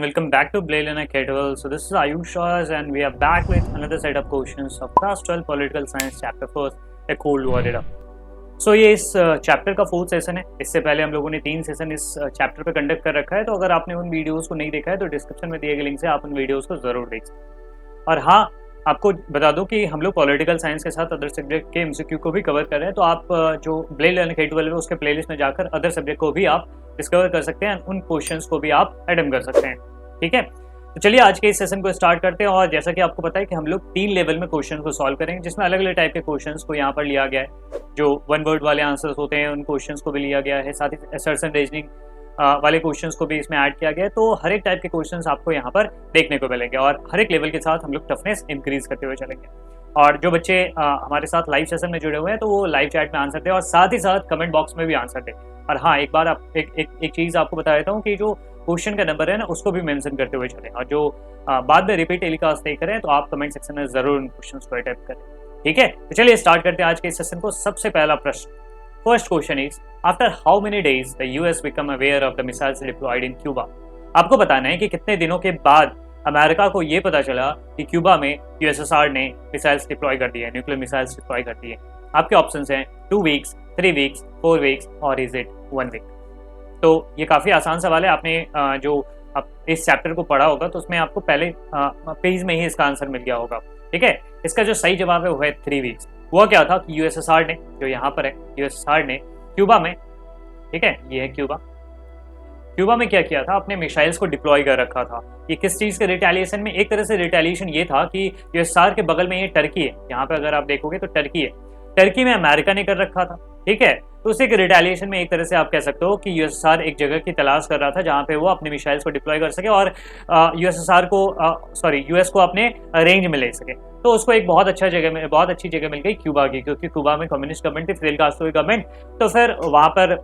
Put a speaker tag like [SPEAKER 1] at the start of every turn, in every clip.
[SPEAKER 1] welcome back to Blail and Kettle. So this is Ayush Shahs and we are back with another set of questions of class 12 political science chapter 1 a cold war era. So ये इस chapter का 4th session है। इससे पहले हम लोगों ने 3 session इस चैप्टर पे कंडक्ट कर रखा है, तो अगर आपने उन वीडियोस को नहीं देखा है तो डिस्क्रिप्शन में दिए गए लिंक से आप उन वीडियोस को जरूर देख सकते हैं। और हाँ, आपको बता दूं कि हम लोग पॉलिटिकल साइंस के साथ अदर सब्जेक्ट के एमसीक्यू को भी कवर कर रहे हैं, तो आप जो ब्लेल एंड K12 है उसके प्लेलिस्ट में जाकर अदर सब्जेक्ट को भी आप डिस्कवर कर सकते हैं, उन क्वेश्चंस को भी आप अटेम्प्ट कर सकते हैं। ठीक है, तो चलिए आज के इस सेशन को स्टार्ट करते हैं। और जैसा कि आपको पता है कि हम लोग 3 लेवल में क्वेश्चन को सॉल्व करेंगे, जिसमें अलग अलग टाइप के क्वेश्चंस को यहाँ पर लिया गया है। जो 1 वर्ड वाले आंसर्स होते हैं उन क्वेश्चंस को भी लिया गया है, साथ ही असर्शन रीजनिंग वाले क्वेश्चंस को भी इसमें ऐड किया गया है। तो हर एक टाइप के क्वेश्चंस आपको यहाँ पर देखने को मिलेंगे और हर एक लेवल के साथ हम लोग टफनेस इंक्रीज करते हुए चलेंगे। और जो बच्चे हमारे साथ लाइव सेशन में जुड़े हुए हैं तो वो लाइव चैट में आंसर दें और साथ ही साथ कमेंट बॉक्स में भी आंसर दें। और हाँ, एक बार आप एक चीज़ आपको बता देता हूँ कि जो क्वेश्चन का नंबर है ना उसको भी मेंशन करते हुए चलें, और जो बाद में रिपीट टेलीकास्ट देख रहे हैं तो आप कमेंट सेक्शन में जरूर उन क्वेश्चंस को अटेम्प्ट करें। ठीक है, तो चलिए स्टार्ट करते हैं आज के इस सेशन को। सबसे पहला प्रश्न, first question is after how many days the US become aware of the missiles deployed in Cuba. आपको बताना है कि कितने दिनों के बाद अमेरिका को ये पता चला कि क्यूबा में यूएसएसआर ने मिसाइल्स डिप्लॉय कर दिए, न्यूक्लियर मिसाइल्स डिप्लॉय कर दिए। आपके ऑप्शंस हैं 2 वीक्स, 3 वीक्स, 4 वीक्स और इज इट 1 वीक। तो ये काफ़ी आसान सवाल है। आपने जो इस चैप्टर को पढ़ा होगा तो उसमें आपको पहले पेज में ही इसका आंसर मिल गया होगा। ठीक है, इसका जो सही जवाब है वो है 3 वीक्स। हुआ क्या था कि यूएसएसआर ने, जो यहाँ पर है, यूएसएसआर ने क्यूबा में, ठीक है ये है क्यूबा में क्या किया था, अपने मिसाइल्स को डिप्लॉय कर रखा था। ये किस चीज़ के रिटेलिएशन में, एक तरह से रिटेलिएशन ये था कि यूएसएसआर के बगल में ये टर्की है, यहाँ पे अगर आप देखोगे तो टर्की है, टर्की में अमेरिका ने कर रखा था। ठीक है, तो उसी के रिटेलिएशन में एक तरह से आप कह सकते हो कि यूएसएसआर एक जगह की तलाश कर रहा था जहाँ पे वो अपने मिसाइल्स को डिप्लॉय कर सके और यूएस को अपने रेंज में ले सके। तो उसको एक बहुत अच्छी जगह मिल गई क्यूबा की, क्योंकि क्यूबा में कम्युनिस्ट गवर्नमेंट थी, फिदेल कास्ट्रो की गवर्नमेंट। तो फिर वहाँ पर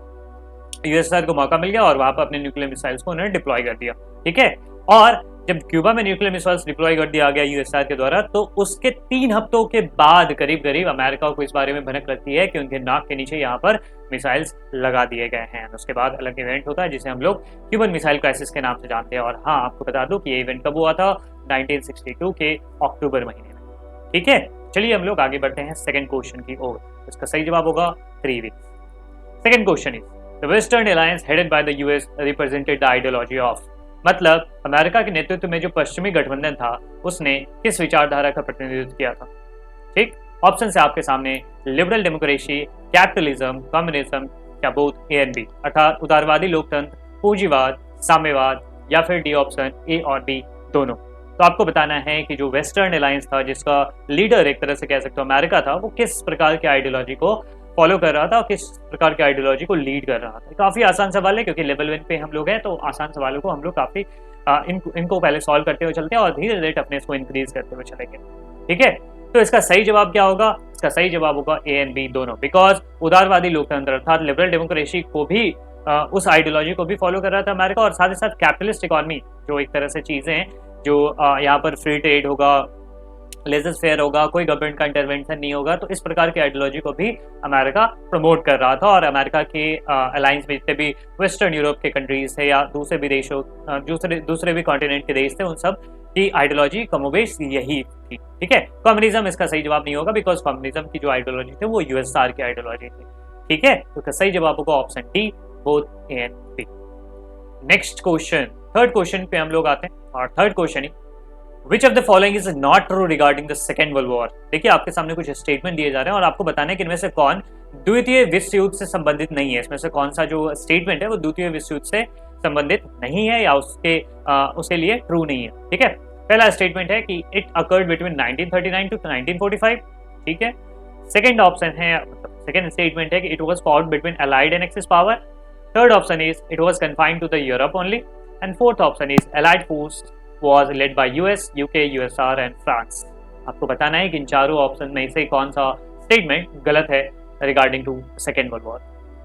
[SPEAKER 1] यूएसएसआर को मौका मिल गया और वहाँ पर अपने न्यूक्लियर मिसाइल्स को उन्होंने डिप्लॉय कर दिया। ठीक है, और जब क्यूबा में न्यूक्लियर मिसाइल्स डिप्लॉय कर दिया गया यूएसएसआर के द्वारा, तो उसके 3 हफ्तों के बाद करीब अमेरिका को इस बारे में भनक लगती है कि उनके नाक के नीचे यहाँ पर मिसाइल्स लगा दिए गए हैं। उसके बाद अलग इवेंट होता है जिसे हम लोग क्यूबन मिसाइल क्राइसिस के नाम से जानते हैं। और हाँ, आपको बता दूं कि ये इवेंट कब हुआ था, 1962 के अक्टूबर महीने में। ठीक है, चलिए हम लोग आगे बढ़ते हैं सेकंड क्वेश्चन की ओर। इसका सही जवाब होगा 3 weeks. Second question is the western alliance headed by the US represented the ideology of. मतलब अमेरिका के नेतृत्व में जो पश्चिमी गठबंधन था उसने किस विचारधारा का प्रतिनिधित्व किया था। ठीक, ऑप्शन है आपके सामने, लिबरल डेमोक्रेसी, कैपिटलिज्म, कम्युनिज्म या बोथ ए एंड बी, अर्थात उदारवादी लोकतंत्र, पूंजीवाद, साम्यवाद, या फिर डी ऑप्शन ए और बी दोनों। तो आपको बताना है कि जो वेस्टर्न अलायंस था जिसका लीडर एक तरह से कह सकते हो अमेरिका था, वो किस प्रकार की आइडियोलॉजी को फॉलो कर रहा था और किस प्रकार की आइडियोलॉजी को लीड कर रहा था। काफी आसान सवाल है क्योंकि लेवल 1 पे हम लोग हैं, तो आसान सवालों को हम लोग काफी इनको पहले सॉल्व करते हुए चलते हैं और धीरे धीरे टफनेस को इंक्रीज करते हुए चलेंगे। ठीक है, तो इसका सही जवाब क्या होगा? इसका सही जवाब होगा ए एंड बी दोनों, बिकॉज उदारवादी लोकतंत्र अर्थात लिबरल डेमोक्रेसी को भी उस आइडियोलॉजी को भी फॉलो कर रहा था अमेरिका, और साथ ही साथ कैपिटलिस्ट इकोनॉमी जो एक तरह से चीजें हैं, जो यहाँ पर फ्री ट्रेड होगा, लेजर फेयर होगा, कोई गवर्नमेंट का इंटरवेंशन नहीं होगा, तो इस प्रकार की आइडियोलॉजी को भी अमेरिका प्रमोट कर रहा था। और अमेरिका के अलायंस में जितने भी वेस्टर्न यूरोप के कंट्रीज थे या दूसरे भी देशों दूसरे भी कॉन्टिनेंट के देश थे, उन सब की आइडियोलॉजी कमोबेश यही थी। ठीक है, कम्युनिज्म इसका सही जवाब नहीं होगा, बिकॉज कम्युनिज्म की जो आइडियोलॉजी थी वो यूएसएसआर की आइडियोलॉजी थी। ठीक है, तो सही जवाब होगा option D, both A and B. Next question, third question पे हम लोग आते हैं, और third question Which of the following is not true regarding the Second World War? देखिए आपके सामने कुछ स्टेटमेंट दिए जा रहे हैं और आपको बताना है कि इनमें से कौन द्वितीय विश्व युद्ध से संबंधित नहीं है। इसमें से कौन सा जो स्टेटमेंट है वो द्वितीय विश्व युद्ध से संबंधित नहीं है या उसके लिए ट्रू नहीं है। ठीक है, पहला स्टेटमेंट है कि इट अकर्ड बिटवीन 1939 टू 1945। ठीक है, सेकंड ऑप्शन है, सेकंड स्टेटमेंट है कि it was fought between allied and axis power. Third option is it was confined to the Europe only, and fourth option is allied force was led by US, UK, USSR and France। आपको बताना है कि इन चारों option में से कौन सा statement गलत है regarding to second world war.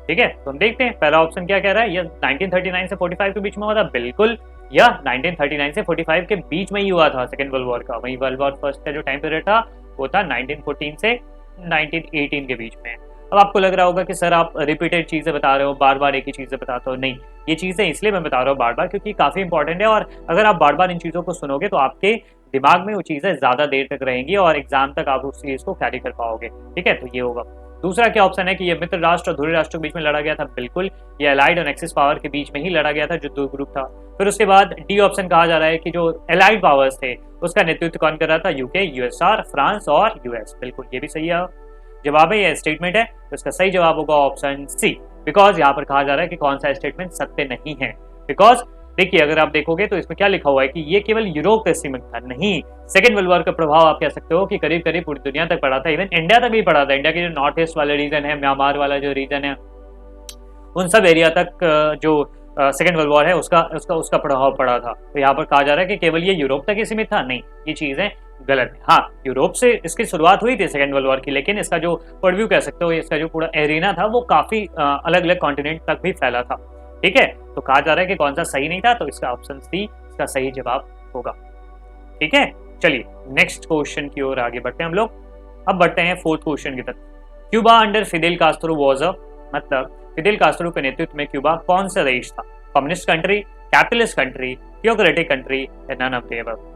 [SPEAKER 1] ठीक है, तो हम देखते हैं पहला ऑप्शन क्या कह रहा है। यह 1939 से 45 के बीच में हुआ था, बिल्कुल, या 1939 से 45 के बीच में ही हुआ था सेकेंड वर्ल्ड वॉर का। वही वर्ल्ड वॉर फर्स्ट का जो टाइम पीरियड था वो था 1914 से 1918 के बीच में। अब आपको लग रहा होगा कि सर आप रिपीटेड चीजें बता रहे हो, बार बार एक ही चीजें बताते हो। नहीं, ये चीजें इसलिए मैं बता रहा हूँ बार बार क्योंकि काफी इंपॉर्टेंट है, और अगर आप बार बार इन चीजों को सुनोगे तो आपके दिमाग में वो चीजें ज्यादा देर तक रहेंगी और एग्जाम तक आप उस चीज को कैरी कर पाओगे। ठीक है, तो ये होगा। दूसरा क्या ऑप्शन है कि ये मित्र राष्ट्र और ध्रुव राष्ट्र के बीच में लड़ा गया था, बिल्कुल। ये अलाइड और एक्सिस पावर के बीच में ही लड़ा गया था, जो दो ग्रुप था। फिर उसके बाद डी ऑप्शन कहा जा रहा है कि जो अलाइड पावर्स थे उसका नेतृत्व कौन कर रहा था, यूके, यूएसआर, फ्रांस और यूएस। बिल्कुल, ये भी सही है जवाब है, ये स्टेटमेंट है। तो इसका सही जवाब होगा ऑप्शन सी, बिकॉज यहाँ पर कहा जा रहा है कि कौन सा स्टेटमेंट सत्य नहीं है। बिकॉज देखिए, अगर आप देखोगे तो इसमें क्या लिखा हुआ है कि ये केवल यूरोप तक सीमित था, नहीं। सेकेंड वर्ल्ड वॉर का प्रभाव आप कह सकते हो कि करीब करीब पूरी दुनिया तक पड़ा था, इवन इंडिया तक भी पड़ा था। इंडिया के जो नॉर्थ ईस्ट वाला रीजन है, म्यांमार वाला जो रीजन है, उन सब एरिया तक जो सेकेंड वर्ल्ड वॉर है उसका प्रभाव पड़ा था। तो यहाँ पर कहा जा रहा है कि केवल ये यूरोप तक ही सीमित था, नहीं, ये चीजें गलत है। हाँ, यूरोप से इसकी शुरुआत हुई थी सेकेंड वर्ल्ड वॉर की, लेकिन इसका जो पर्व्यू कह सकते हो, इसका जो पूरा एरिना था वो काफी अलग अलग कॉन्टिनेंट तक भी फैला था। ठीक है, तो कहा जा रहा है कि कौन सा सही नहीं था, तो इसका ऑप्शन सी इसका सही जवाब होगा। ठीक है, चलिए नेक्स्ट क्वेश्चन की ओर आगे बढ़ते हैं हम लोग। अब बढ़ते हैं फोर्थ क्वेश्चन की तरफ। Cuba under Fidel Castro was a, मतलब फिदेल कास्ट्रो के नेतृत्व में क्यूबा कौन सा देश था? Communist country, capitalist country, theocratic country या नन ऑफ द अबव।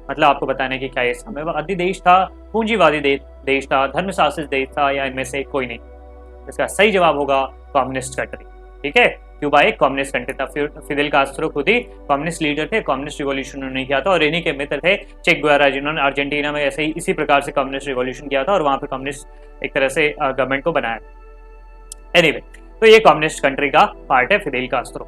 [SPEAKER 1] मतलब आपको बताने की क्या ये साम्यवादी देश था, पूंजीवादी देश था, धर्मशासित देश था, या इनमें से कोई नहीं। इसका सही जवाब होगा कम्युनिस्ट कंट्री। ठीक है, क्यूबा एक कम्युनिस्ट कंट्री था। फिदेल कास्ट्रो खुद ही कम्युनिस्ट लीडर थे, कम्युनिस्ट रिवॉल्यूशन उन्होंने किया था, और इन्हीं के मित्र थे चे गुवेरा, जिन्होंने अर्जेंटीना में ऐसे ही इसी प्रकार से कम्युनिस्ट रिवॉल्यूशन किया था और वहां पर कम्युनिस्ट एक तरह से गवर्नमेंट को बनाया। एनीवे, तो ये कम्युनिस्ट कंट्री का पार्ट है फिदेल कास्ट्रो।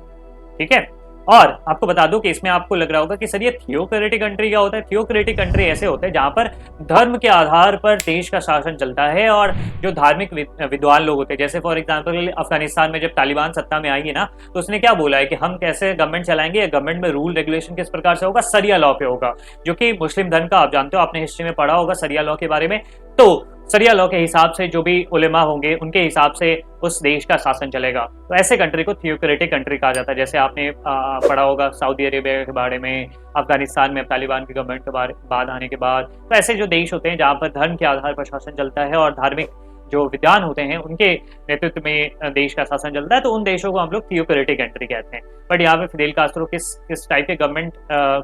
[SPEAKER 1] ठीक है, और आपको बता दूं कि इसमें आपको लग रहा होगा कि सर ये थियोक्रेटिक कंट्री क्या होता है? थियोक्रेटिक कंट्री ऐसे होते हैं जहां पर धर्म के आधार पर देश का शासन चलता है, और जो धार्मिक विद्वान लोग होते हैं, जैसे फॉर एग्जांपल अफगानिस्तान में जब तालिबान सत्ता में आई है ना, तो उसने क्या बोला है कि हम कैसे गवर्नमेंट चलाएंगे, या गवर्नमेंट में रूल रेगुलेशन किस प्रकार से होगा, सरिया लॉ पे होगा, जो कि मुस्लिम धर्म का, आप जानते हो, आपने हिस्ट्री में पढ़ा होगा सरिया लॉ के बारे में। तो सरिया लॉ के हिसाब से जो भी उलेमा होंगे उनके हिसाब से उस देश का शासन चलेगा। तो ऐसे कंट्री को थियोक्रेटिक कंट्री कहा जाता है। जैसे आपने पढ़ा होगा सऊदी अरेबिया के बारे में, अफगानिस्तान में तालिबान की गवर्नमेंट के बाद आने के बाद। तो ऐसे जो देश होते हैं जहाँ पर धर्म के आधार पर शासन चलता है और धार्मिक जो विद्वान होते हैं उनके नेतृत्व में देश का शासन चलता है, तो उन देशों को हम लोग थियोक्रेटिक कंट्री कहते हैं। बट यहाँ पे फिदेल कास्ट्रो किस टाइप के गवर्नमेंट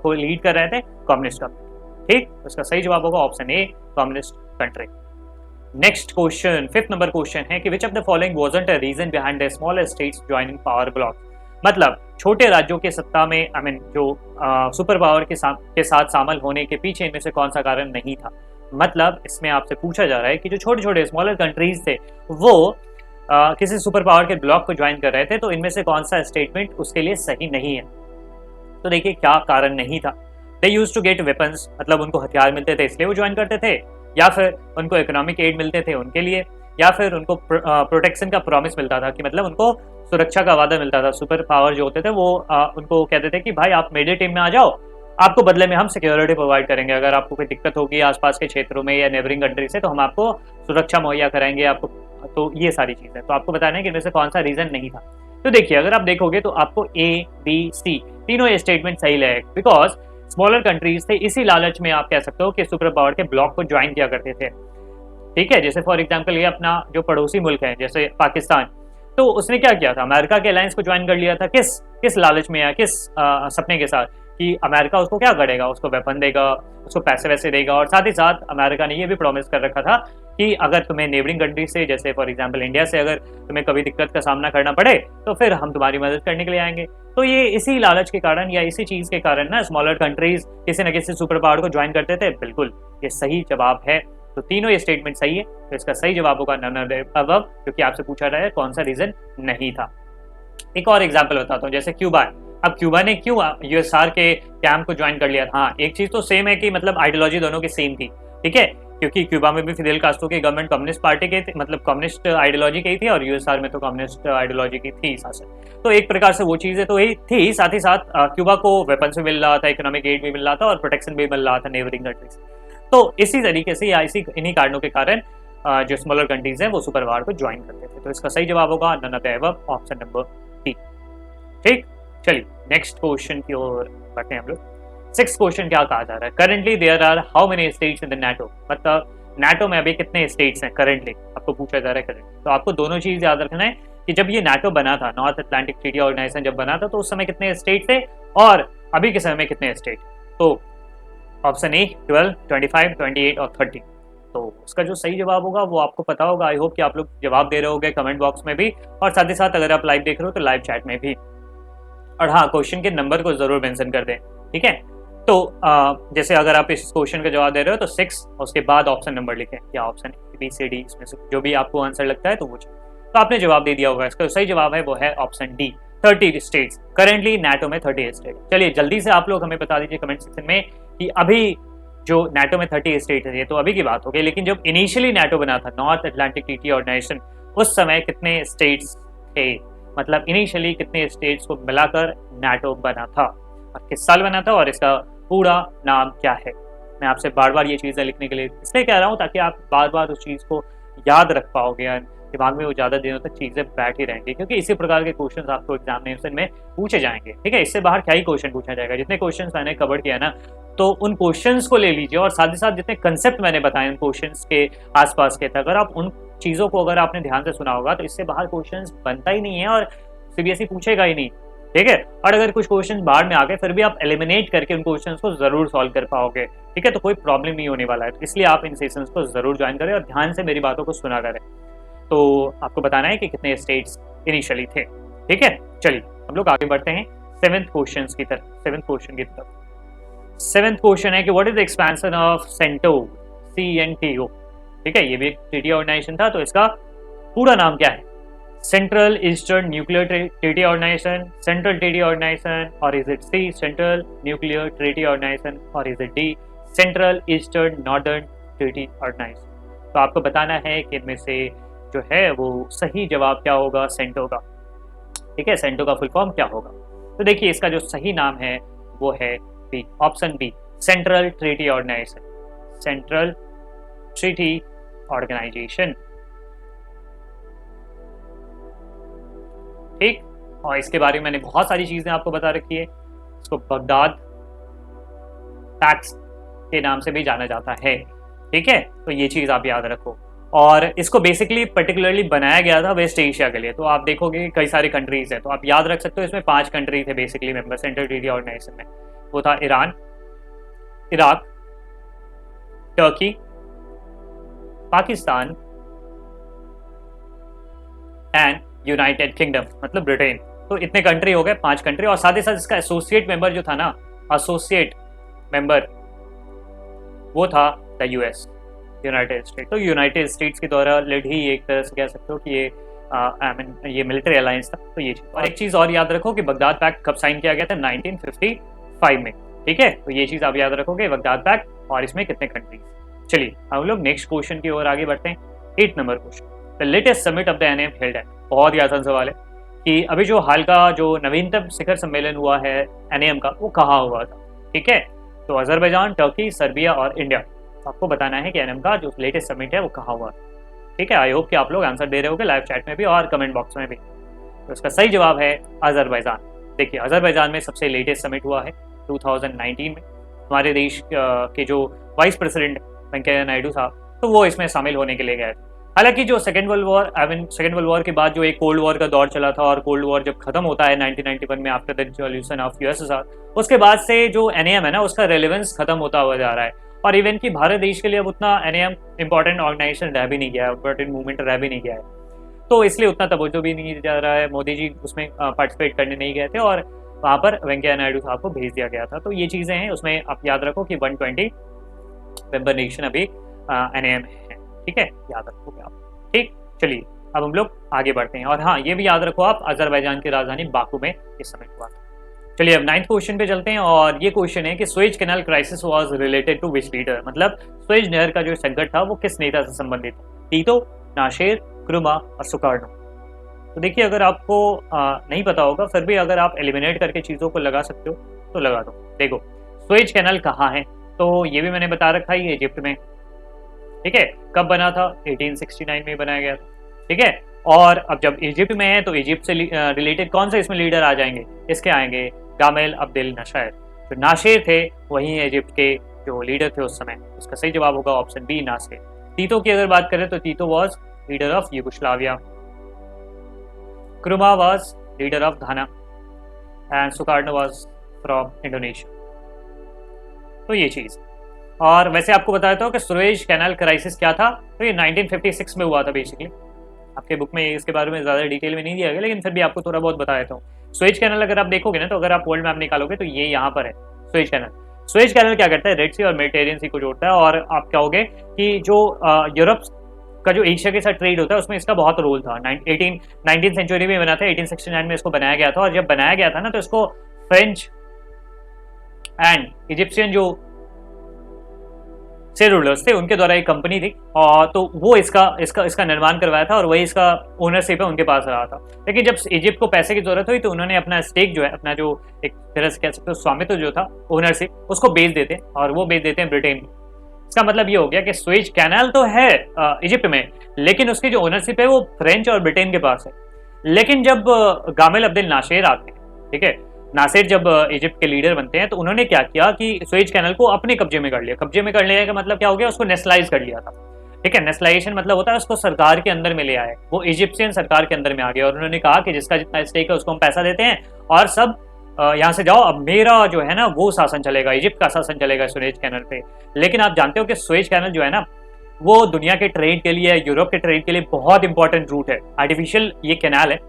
[SPEAKER 1] को लीड कर रहे थे? Communist government. ठीक, उसका सही जवाब होगा option A, communist country. Next question, fifth number question है कि which of the following wasn't a reason behind the smaller states joining power bloc. मतलब छोटे राज्यों के सत्ता में जो सुपर पावर के साथ शामिल होने के पीछे इनमें से कौन सा कारण नहीं था। मतलब इसमें आपसे पूछा जा रहा है कि जो छोटे छोटे स्मॉलर कंट्रीज थे वो किसी सुपर पावर के ब्लॉक को ज्वाइन कर रहे थे, तो इनमें से कौन सा स्टेटमेंट उसके लिए सही नहीं है। तो देखिए क्या कारण नहीं था। They used to get weapons, मतलब उनको हथियार मिलते थे इसलिए वो ज्वाइन करते थे, या फिर उनको इकोनॉमिक एड मिलते थे उनके लिए, या फिर उनको प्रोटेक्शन का प्रॉमिस मिलता था कि मतलब उनको सुरक्षा का वादा मिलता था। सुपर पावर जो होते थे वो उनको कहते थे कि भाई आप मेरी टीम में आ जाओ, आपको बदले में हम सिक्योरिटी प्रोवाइड करेंगे, अगर आपको कोई दिक्कत होगी आसपास के क्षेत्रों में या नेबरिंग कंट्री से, तो हम आपको सुरक्षा मुहैया कराएंगे आपको। तो ये सारी चीजें तो आपको बताना है कि इनमें से कौन सा रीजन नहीं था। तो देखिए अगर आप देखोगे तो आपको ए, बी, सी तीनों ये स्टेटमेंट सही लगे, बिकॉज स्मॉलर कंट्रीज थे, इसी लालच में आप कह सकते हो कि सुपर पावर के ब्लॉक को ज्वाइन किया करते थे। ठीक है, जैसे फॉर एग्जांपल ये अपना जो पड़ोसी मुल्क है जैसे पाकिस्तान, तो उसने क्या किया था, अमेरिका के अलायंस को ज्वाइन कर लिया था। किस लालच में या किस सपने के साथ कि अमेरिका उसको क्या करेगा, उसको वेपन देगा, उसको पैसे वैसे देगा, और साथ ही साथ अमेरिका ने ये भी प्रॉमिस कर रखा था कि अगर तुम्हें नेबरिंग कंट्री से जैसे फॉर एग्जांपल इंडिया से अगर तुम्हें कभी दिक्कत का सामना करना पड़े तो फिर हम तुम्हारी मदद करने के लिए आएंगे। तो ये इसी लालच के कारण या इसी चीज के कारण ना स्मॉलर कंट्रीज किसी न किसी सुपर पावर को ज्वाइन करते थे। बिल्कुल ये सही जवाब है। तो तीनों ये स्टेटमेंट सही है, तो इसका सही जवाब होगा नन ऑफ द अबव, क्योंकि आपसे पूछा रहा है कौन सा रीजन नहीं था। एक और एग्जाम्पल बताता हूँ, जैसे क्यूबा। अब क्यूबा ने क्यों यूएसआर के कैंप को ज्वाइन कर लिया था? हाँ, एक चीज तो सेम है कि मतलब आइडियोलॉजी दोनों की सेम थी। ठीक है, क्योंकि क्यूबा में भी फिदेल कास्ट्रो की गवर्नमेंट कम्युनिस्ट पार्टी के मतलब कम्युनिस्ट आइडियोलॉजी की थी, और यूएसआर में तो कम्युनिस्ट आइडियोलॉजी की थी शासन। तो एक प्रकार से वो चीजें तो यही थी, साथ ही साथ क्यूबा को वेपन भी मिल रहा था, इकोनॉमिक एड भी मिल रहा था, और प्रोटेक्शन भी मिल रहा था नेबरिंग कंट्रीज। तो इसी तरीके से या इन्हीं कारणों के कारण जो स्मॉलर कंट्रीज हैं वो सुपर पावर को ज्वाइन करते थे। तो इसका सही जवाब होगा none of the above, option number D. ठीक, चलिए नेक्स्ट क्वेश्चन की ओर बढ़ते हैं हम लोग। सिक्स्थ क्वेश्चन क्या कहा जा रहा है, currently there are how many states in the NATO. मतलब नाटो में अभी कितने स्टेट्स हैं करंटली, आपको पूछा जा रहा है करंट। तो आपको दोनों चीज याद रखना है कि जब ये नाटो बना था, नॉर्थ अटलांटिक ट्रीटी ऑर्गेनाइजेशन जब बना था, तो उस समय कितने स्टेट थे और अभी के समय में कितने स्टेट? तो ऑप्शन ए 12, 25, 28 और 30। तो उसका जो सही जवाब होगा वो आपको पता होगा। आई होप कि आप लोग जवाब दे रहे होंगे कमेंट बॉक्स में भी, और साथ ही साथ अगर आप लाइव देख रहे हो तो लाइव चैट में भी। और हाँ, क्वेश्चन के नंबर को जरूर मेंशन कर दें, ठीक है। तो जैसे अगर आप इस क्वेश्चन का जवाब दे रहे हो तो 6, उसके बाद ऑप्शन नंबर लिखें, या ऑप्शन बी सी डी, इसमें से जो भी आपको आंसर लगता है तो वो। तो आपने जवाब दे दिया होगा। इसका सही जवाब है वो है option D, 30 states. Currently NATO में 30 स्टेट। चलिए जल्दी से आप लोग हमें बता दीजिए कमेंट सेक्शन में कि अभी जो नाटो में 30 स्टेट है, ये तो अभी की बात हो गई, लेकिन जब इनिशियली नाटो बना था, नॉर्थ अटलांटिक ट्रीटी ऑर्गेनाइजेशन, उस समय कितने स्टेट्स थे? मतलब इनिशियली कितने स्टेट्स को मिलाकर नाटो बना था, और किस साल बना था, और इसका पूरा नाम क्या है? मैं आपसे बार बार ये चीज़ें लिखने के लिए इसलिए कह रहा हूँ ताकि आप बार बार उस चीज़ को याद रख पाओगे, यार दिमाग में वो ज़्यादा दिनों तक चीज़ें बैठी रहेंगी, क्योंकि इसी प्रकार के क्वेश्चन आपको एग्जामिनेशन में पूछे जाएंगे, ठीक है। इससे बाहर क्या ही क्वेश्चन पूछा जाएगा? जितने क्वेश्चन मैंने कवर किया ना, तो उन क्वेश्चंस को ले लीजिए, और साथ ही साथ जितने कंसेप्ट मैंने बताए उन क्वेश्चंस के आसपास के, अगर आप उन चीज़ों को अगर आपने ध्यान से सुना होगा तो इससे बाहर क्वेश्चंस बनता ही नहीं है, और सीबीएसई पूछेगा ही नहीं, ठीक है। और अगर कुछ क्वेश्चन बाहर में आ गए फिर भी आप एलिमिनेट करके उन क्वेश्चंस को जरूर सॉल्व कर पाओगे, ठीक है। तो कोई प्रॉब्लम नहीं होने वाला है, तो इसलिए आप इन सेशंस को जरूर ज्वाइन करें और ध्यान से मेरी बातों को सुना करें। तो आपको बताना है कि कितने स्टेट्स इनिशियली थे, ठीक है। चलिए हम लोग आगे बढ़ते हैं सेवेंथ क्वेश्चन की तरफ। सेवेंथ क्वेश्चन है कि what is the expansion of CENTO, CNTO, ठीक है। ये भी एक ट्रीटी ऑर्गेनाइजेशन था, तो इसका पूरा नाम क्या है? Central eastern nuclear treaty organisation, central treaty organisation, और is it C central nuclear treaty organisation, और is it D central eastern northern treaty organisation? तो आपको बताना है कि इनमें से जो है वो सही जवाब क्या होगा सेंटो का, ठीक है। सेंटो का फुल फॉर्म क्या होगा? तो देखिए इसका जो सही नाम है वो है B, option B, central treaty organisation, central treaty organization, ठीक। और इसके बारे में मैंने बहुत सारी चीजें आपको बता रखी है। इसको बगदाद पैक्ट के नाम से भी जाना जाता है, ठीक है। तो ये चीज आप याद रखो। और इसको बेसिकली पर्टिकुलरली बनाया गया था वेस्ट एशिया के लिए। तो आप देखोगे कई सारे कंट्रीज है, तो आप याद रख सकते हो इसमें 5 कंट्री थे basically member central treaty organization में। वो था Iran, Iraq, Turkey, Pakistan and United Kingdom, मतलब ब्रिटेन। तो इतने कंट्री हो गए, 5 कंट्री। और साथ ही साथ इसका एसोसिएट मेंबर जो था ना, एसोसिएट मेंबर, वो था द यूएस, यूनाइटेड स्टेट। तो यूनाइटेड स्टेट्स के द्वारा लेड ही एक तरह से कह सकते हो कि ये मिलिट्री अलायंस था। तो ये चीज, और एक चीज और याद रखो कि बगदाद पैक्ट कब साइन किया गया था? 1955 में, ठीक है। तो ये चीज आप याद रखोगे, बगदाद पैक्ट, और इसमें कितने कंट्रीज। चलिए हम लोग नेक्स्ट क्वेश्चन की ओर आगे बढ़ते हैं। 8 number question, the latest summit of the NAM held at. बहुत ही आसान सवाल है कि अभी जो हाल का जो नवीनतम शिखर सम्मेलन हुआ है NAM का, वो कहाँ हुआ था, ठीक है। तो अजरबैजान, टर्की, सर्बिया और इंडिया। आपको बताना है कि NAM का जो लेटेस्ट समिट है वो कहाँ हुआ, ठीक है। आई होप कि आप लोग आंसर दे रहे होगे लाइव चैट में भी और कमेंट बॉक्स में भी। तो इसका सही जवाब है अजरबैजान। देखिए अजरबैजान में सबसे लेटेस्ट समिट हुआ है 2019 में। हमारे देश के जो वाइस प्रेसिडेंट वेंकैया नायडू साहब, तो वो इसमें शामिल होने के लिए गए थे। हालांकि जो सेकेंड वर्ल्ड वॉर के बाद जो एक कोल्ड वॉर का दौर चला था, और कोल्ड वॉर जब खत्म होता है 1991 में after the dissolution of USSR, उसके बाद से जो NAM है ना, उसका रेलेवेंस खत्म होता हुआ जा रहा है। और इवन कि भारत देश के लिए अब उतना NAM इंपॉर्टेंट ऑर्गेनाइजेशन रह भी नहीं गया है, इंपॉर्टेंट मूवमेंट रह भी नहीं गया है। तो इसलिए उतना तवज्जो भी नहीं दिया जा रहा है। मोदी जी उसमें पार्टिसिपेट करने नहीं गए थे, और वहाँ पर वेंकैया नायडू साहब को भेज दिया गया था। तो ये चीज़ें हैं उसमें, आप याद रखो कि 120 मेंबर नेशन अभी NAM है, ठीक है, याद रखोगे आप, ठीक। चलिए अब हम लोग आगे बढ़ते हैं। और हाँ, ये भी याद रखो आप, अजरबैजान की राजधानी बाकू में इस समिट हुआ था। चलिए अब 9th क्वेश्चन पे चलते हैं, और ये क्वेश्चन है कि Suez canal crisis was related to which leader. मतलब स्वेज नहर का जो संकट था वो किस नेता से संबंधित था? टीतो, नाशेर, क्रुमा और सुकार्नो। तो देखिए अगर आपको नहीं पता होगा, फिर भी अगर आप एलिमिनेट करके चीज़ों को लगा सकते हो तो लगा दो। देखो स्वेज कैनाल कहाँ है, तो ये भी मैंने बता रखा है, इजिप्ट में, ठीक है। कब बना था? 1869 में बनाया गया था, ठीक है। और अब जब इजिप्ट में है तो इजिप्ट से रिलेटेड कौन से इसमें लीडर आ जाएंगे? इसके आएंगे गामेल अब्देल नाशेर। जो नाशेर थे वही इजिप्ट के जो लीडर थे उस समय। इसका सही जवाब होगा ऑप्शन बी, नाशेर। टीतो की अगर बात करें तो Tito was leader of Yugoslavia, Nkrumah was leader of Ghana and Sukarno was from Indonesia. तो ये चीज़। और वैसे आपको बता देता हूँ कि सुएज कैनाल क्राइसिस क्या था, तो ये 1956 में हुआ था बेसिकली। आपके बुक में इसके बारे में ज़्यादा डिटेल में नहीं दिया गया, लेकिन फिर भी आपको थोड़ा बहुत बता देता हूँ। सुएज कैनाल अगर आप देखोगे ना, तो अगर आप वर्ल्ड मैप निकालोगे तो ये यहाँ पर है सुएज कैनाल। सुएज कैनाल क्या करता है, रेड सी और मेडिटेरियन सी को जोड़ता है। और आप कहोगे कि जो यूरोप का जो एशिया के साथ ट्रेड होता है उसमें इसका बहुत रोल था। 19th सेंचुरी में बना था, 1869 में इसको बनाया गया था। और जब बनाया गया था ना, तो इसको फ्रेंच एंड इजिप्शियन जो से रूलर्स थे उनके द्वारा एक कंपनी थी, और तो वो इसका निर्माण करवाया था और वही इसका ओनरशिप है उनके पास रहा था। लेकिन जब इजिप्ट को पैसे की जरूरत हुई तो उन्होंने अपना स्टेक जो है, अपना जो एक तरह से कह सकते हो स्वामित्व जो था, ओनरशिप, उसको बेच देते हैं, और वो बेच देते हैं ब्रिटेन को। इसका मतलब ये हो गया कि सुएज कैनाल तो है इजिप्ट में, लेकिन उसकी जो ओनरशिप है वो फ्रेंच और ब्रिटेन के पास है। लेकिन जब गामेल अब्देल नासेर आते हैं, ठीक है, नासेर जब इजिप्ट के लीडर बनते हैं, तो उन्होंने क्या किया कि सुएज कैनाल को अपने कब्जे में कर लिया। कब्जे में कर लिया का मतलब क्या हो गया, उसको नेशनलाइज कर लिया था। ठीक है, नेशनलाइजेशन मतलब होता है उसको सरकार के अंदर में ले आए, वो इजिप्शियन सरकार के अंदर में आ गया। और उन्होंने कहा कि जिसका जितना स्टेक है उसको हम पैसा देते हैं और सब यहाँ से जाओ, अब मेरा जो है ना वो शासन चलेगा, इजिप्ट का शासन चलेगा सुएज कैनाल पे। लेकिन आप जानते हो कि सुएज कैनाल जो है ना, वो दुनिया के ट्रेड के लिए, यूरोप के ट्रेड के लिए बहुत इंपॉर्टेंट रूट है। आर्टिफिशियल ये कैनाल है।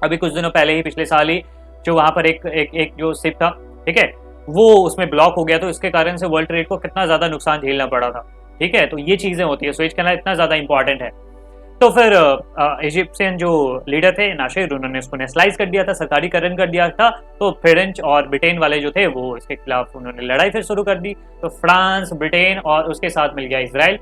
[SPEAKER 1] अभी कुछ दिनों पहले ही, पिछले साल ही, जो वहां पर एक जो शिप था, ठीक है, वो उसमें ब्लॉक हो गया, तो इसके कारण से वर्ल्ड ट्रेड को कितना ज्यादा नुकसान झेलना पड़ा था। ठीक है, तो ये चीजें होती है, सुएज कैनाल इतना ज्यादा इंपॉर्टेंट है। तो फिर इजिप्शियन जो लीडर थे नासेर, उन्होंने इसको नेशनलाइज कर दिया था, सरकारीकरण कर दिया था। तो फ्रेंच और ब्रिटेन वाले जो थे वो इसके खिलाफ उन्होंने लड़ाई फिर शुरू कर दी। तो फ्रांस, ब्रिटेन और उसके साथ मिल गया इसराइल।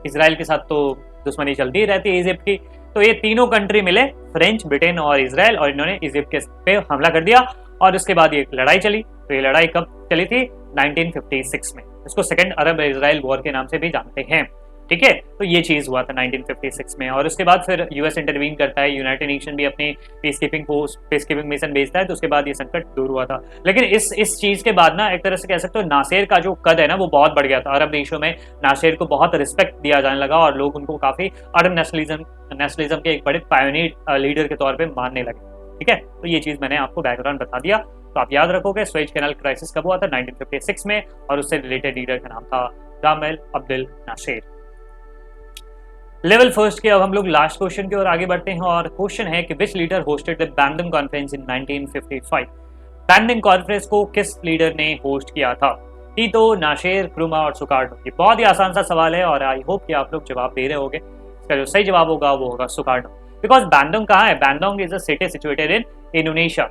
[SPEAKER 1] इसराइल के साथ तो दुश्मनी चलती ही रहती है इजिप्ट की। तो ये तीनों कंट्री मिले, फ्रेंच, ब्रिटेन और इसराइल, और इन्होंने इजिप्ट के पे हमला कर दिया। और उसके बाद ये लड़ाई चली। तो ये लड़ाई कब चली थी, 1956 में। इसको सेकंड अरब इजराइल वॉर के नाम से भी जानते हैं। ठीक है, तो ये चीज हुआ था 1956 में। और उसके बाद फिर यूएस इंटरवीन करता है, यूनाइटेड नेशन भी अपनी पीसकीपिंग मिशन भेजता है। तो उसके बाद ये संकट दूर हुआ था। लेकिन इस चीज के बाद ना, एक तरह से कह सकते हो, नासेर का जो कद है ना वो बहुत बढ़ गया था। अरब देशों में नासेर को बहुत रिस्पेक्ट दिया जाने लगा और लोग उनको काफी अरब नेशनलिज्म के एक बड़े पायोनियर लीडर के तौर पर मानने लगे। ठीक है, तो ये चीज मैंने आपको बैकग्राउंड बता दिया। तो आप याद रखोगे सुएज कैनाल क्राइसिस कब हुआ था, 1956 में, और उससे रिलेटेड लीडर का नाम था गामेल अब्देल नासेर। लेवल फर्स्ट के अब हम लोग लास्ट क्वेश्चन की ओर आगे बढ़ते हैं, और क्वेश्चन है कि which leader hosted the Bandung conference in 1955। Bandung conference को किस लीडर ने होस्ट किया था? टीतो, नासेर, क्रुमा और सुकार्नो। ये बहुत ही आसान सा सवाल है और आई होप कि आप लोग जवाब दे रहे होंगे। इसका जो सही जवाब होगा वो होगा सुकार्नो। बिकॉज बैंडोंग कहाँ है? Bandung is a city situated in Indonesia.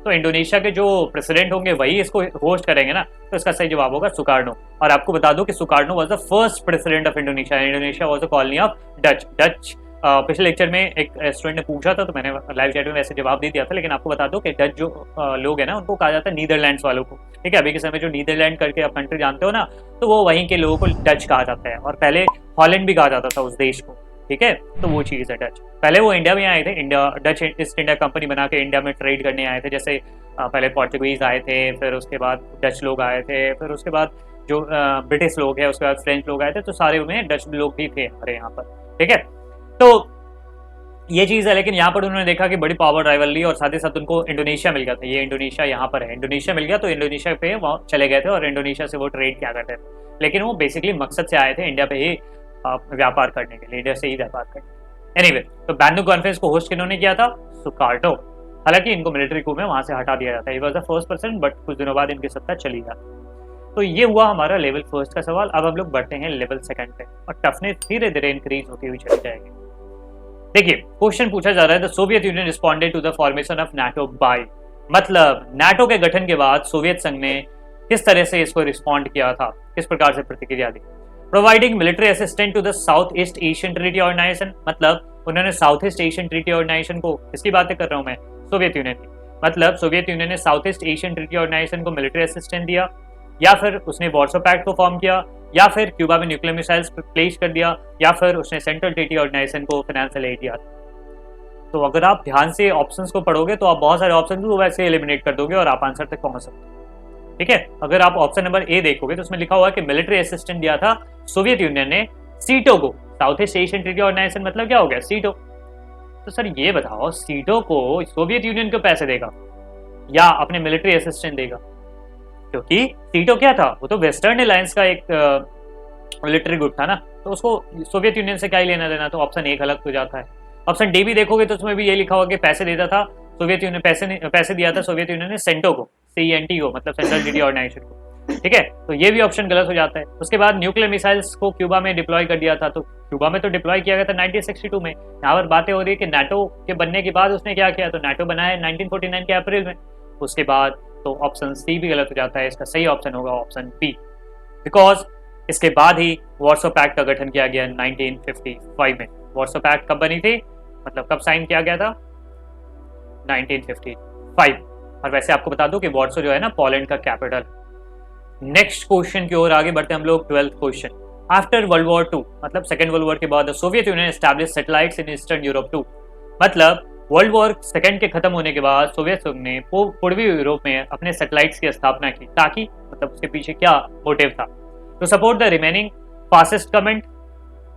[SPEAKER 1] तो इंडोनेशिया के जो प्रेसिडेंट होंगे वही इसको होस्ट करेंगे ना, तो इसका सही जवाब होगा सुकार्नो। और आपको बता दूं कि Sukarno was the first president of Indonesia. Indonesia was a colony of Dutch. पिछले लेक्चर में एक स्टूडेंट ने पूछा था, तो मैंने लाइव चैट में वैसे जवाब दे दिया था, लेकिन आपको बता दो कि डच जो लोग हैं ना, उनको कहा जाता है नीदरलैंड्स वालों को। ठीक है, अभी के समय जो नीदरलैंड करके आप कंट्री जानते हो ना, तो वो वहीं के लोगों को डच कहा जाता है। और पहले हॉलैंड भी कहा जाता था उस देश को। ठीक है, तो वो चीज़ है डच। पहले वो इंडिया में आए थे, डच ईस्ट इंडिया कंपनी बना के इंडिया में ट्रेड करने आए थे। जैसे पहले पोर्चुगीज आए थे, फिर उसके बाद डच लोग आए थे, फिर उसके बाद जो ब्रिटिश लोग हैं, उसके बाद फ्रेंच लोग आए थे। तो सारे में डच लोग भी थे हमारे यहाँ पर। ठीक है, तो ये चीज़ है। लेकिन यहाँ पर उन्होंने देखा कि बड़ी पावर राइवलरी, और साथ ही साथ उनको इंडोनेशिया मिल गया था। ये इंडोनेशिया यहाँ पर है, इंडोनेशिया मिल गया, तो इंडोनेशिया पे वो चले गए थे और इंडोनेशिया से वो ट्रेड क्या करते थे। लेकिन वो बेसिकली मकसद से आए थे इंडिया पे ही व्यापार करने के लिए, इंडिया से ही व्यापार करने। एनीवे, तो बैंडोंग कॉन्फ्रेंस को होस्ट किन्होंने किया था? सुकार्नो। हालांकि इनको मिलिट्री कू में वहां से हटा दिया जाता है। He was the first person, but कुछ दिनों बाद इनकी सत्ता चली जाती। तो ये हुआ हमारा लेवल फर्स्ट का सवाल। अब हम लोग बढ़ते हैं लेवल सेकंड पे, और टफनेस धीरे धीरे इंक्रीज होती हुई चली जाएगी। देखिए, क्वेश्चन पूछा जा रहा है, the Soviet Union responded to the formation of NATO by, मतलब नाटो के गठन के बाद सोवियत संघ ने किस तरह से इसको रिस्पॉन्ड किया था, किस प्रकार से प्रतिक्रिया दी? Providing military assistant to the south east Asian treaty organisation, मतलब उन्होंने south east Asian treaty organisation को, किसकी बातें कर रहा हूं मैं? सोवियत यूनियन की। मतलब सोवियत यूनियन ने South east Asian treaty organisation को मिलिट्री असिस्टेंट दिया, या फिर उसने वॉर्सो पैक्ट को फॉर्म किया, या फिर क्यूबा में न्यूक्लियर मिसाइल्स प्लेस कर दिया, या फिर उसने सेंट्रल ट्रीटी ऑर्गेनाइजेशन को फाइनेंशियल एड दिया। तो अगर आप ध्यान से ऑप्शंस को पढ़ोगे तो आप बहुत सारे ऑप्शन को वैसे एलिमिनेट कर दोगे और आप आंसर तक पहुंच सकते हो। ठीक है, अगर आप ऑप्शन नंबर ए देखोगे तो उसमें लिखा हुआ है कि मिलिट्री असिस्टेंट दिया था सोवियत यूनियन ने सीटो को। South east Asian treaty organisation मतलब क्या हो गया? सीटो। तो सर ये बताओ, सीटों को सोवियत यूनियन को पैसे देगा या अपने मिलिट्री असिस्टेंट देगा? क्योंकि सीटो क्या था, वो तो वेस्टर्न अलायंस का एक मिलिट्री ग्रुप था ना, तो उसको सोवियत यूनियन से क्या ही लेना देना। तो ऑप्शन एक अलग हो जाता है। ऑप्शन डी भी देखोगे तो उसमें भी ये लिखा हुआ कि पैसे देता था सोवियत यूनियन, पैसे दिया था सोवियत यूनियन ने सेंटो को, CENT को, मतलब सेंट्रल ट्रीटी ऑर्गेनाइजेशन को। ठीक है, तो ये भी ऑप्शन गलत हो जाता है। उसके बाद न्यूक्लियर मिसाइल्स को क्यूबा में डिप्लॉय कर दिया था, तो क्यूबा में तो डिप्लॉय किया गया था 1962 में। यहाँ पर बातें हो रही है कि नाटो के बनने के बाद उसने क्या किया, तो नाटो बनाया 1949 के अप्रैल में। उसके बाद तो ऑप्शन सी भी गलत हो जाता है। इसका सही ऑप्शन होगा ऑप्शन बी, बिकॉज इसके बाद ही वॉर्सो पैक्ट का गठन किया गया 1955 में। वॉर्सो पैक्ट कब बनी थी, मतलब कब साइन किया गया था, 1955। और वैसे आपको बता दूं कि वॉर्सो जो है ना पोलैंड का कैपिटल। नेक्स्ट क्वेश्चन की ओर आगे बढ़ते हम लोग। 12th question, after world war 2, मतलब सेकेंड वर्ल्ड वॉर के बाद Soviet Union establish satellites in eastern Europe too. मतलब वर्ल्ड वॉर सेकेंड के खत्म होने के बाद सोवियत संघ ने पूर्वी यूरोप में अपने सैटेलाइट्स की स्थापना की, ताकि मतलब उसके पीछे क्या मोटिव था, to support the remaining fascist government,